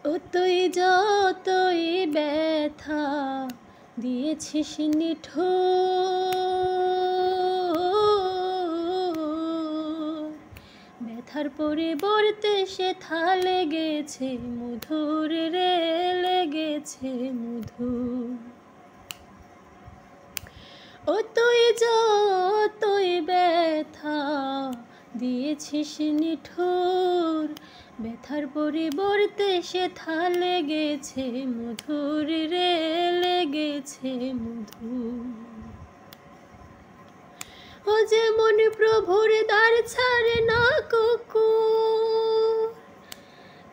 ও তুই যতই ব্যথা দিয়েছিস নিঠুর, ব্যথার পরিবর্তে সেথা লেগেছে মধুর রে, লেগেছে মধুর। ও তুই যতই ব্যথা দিয়েছিস নিঠুর, ব্যথার পরিবর্তে সেথা লেগেছে মধুর রে, লেগেছে মধুর। ও যেমন প্রভুর দ্বার ছাড়ে না কুকুর,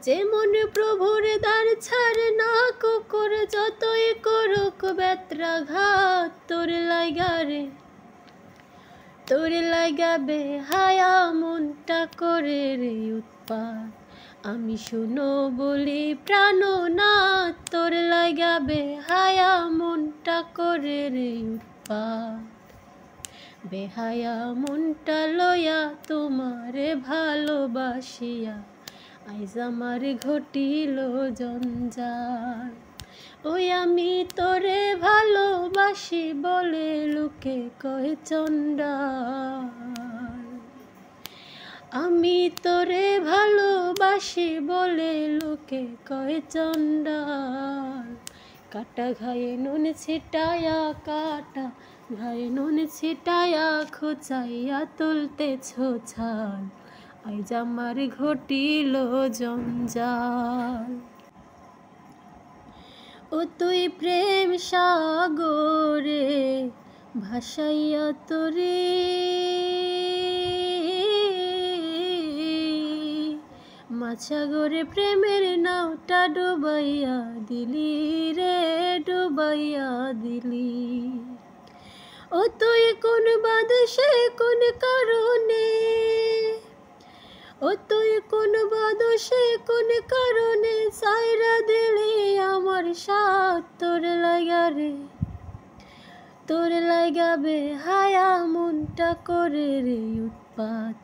যেমন প্রভুর দ্বার ছাড়ে না কুকুর, যতই করুক বেত্রাঘাত তোর লাইগা রে, তোর লাইগা বেহায়া মনটা করে রে উৎপাত। আমি শুনো বলি প্রাণনাথ, তোর লাইগা বেহায়া মনটা করে রে উৎপাত। বেহায়া মনটা লয়া তোমারে ভালোবাসিয়া আইজ আমার ঘটিল জঞ্জাল। ওই আমি তোরে ভালোবাসি বলে লোকে কয় চন্ডাল, আমি তোরে ভালোবাসি বলে লোকে কয় চন্ডাল। কাটা ঘায়ে নুন ছিটায়া, কাটা ঘায়ে নুন ছিটায়া, খোঁচাইয়া তুলতেছ ছাল, আইজ আমার ঘটিল জঞ্জাল। ও তুই প্রেম সাগরে ভাসাইয়া তোরে, মাছাগরে প্রেমের নাওটা ডুবাইয়া দিলি রে, ডুবাইয়া দিলি। ও তুই কোন বাদশে কোন কারণে, ও তুই কোন বাদশে কোন কারণে সাইরা দিলি আমার সাথ, তোর লাগা রে, তোর লাগা বেহায়া মনটা করে রে উৎপাত।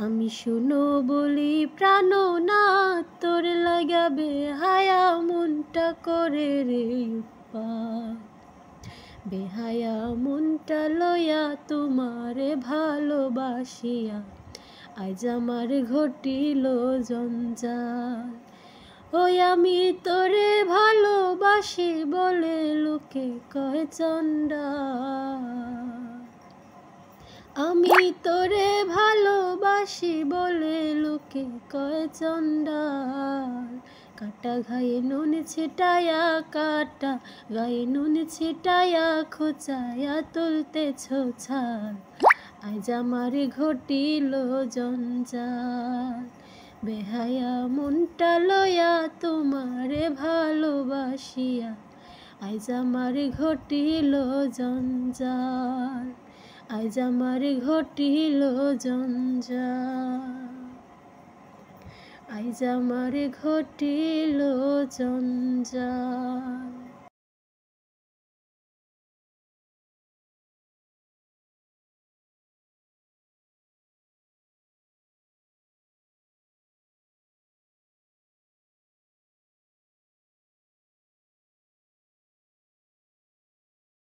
আমি শুনো বলি প্রাণনাথ, তোর লাগা বেহায়া মনটা করে রে উৎপাত। বেহায়া মনটা লয়া তোমারে ভালোবাসিয়া আজ আমার ঘটিল জঞ্জাল। ওই আমি তোরে ভালোবাসি বলে লোকে কয় চন্ডাল, আমি তোরে ভালোবাসি বলে লোকে কয় চন্ডাল। কাটা ঘায়ে নুন ছিটায়া, কাটা গায়ে নুন ছিটায়া, খোঁচায়া তুলতেছ ছাল, আজ আমার ঘটিল জঞ্জাল। বেহায়া মনটা লয়া তোমারে ভালোবাসিয়া আজ আমার ঘটিল জঞ্জাল, আজ আমার ঘটিল জঞ্জাল, আজ আমার ঘটিল জঞ্জাল।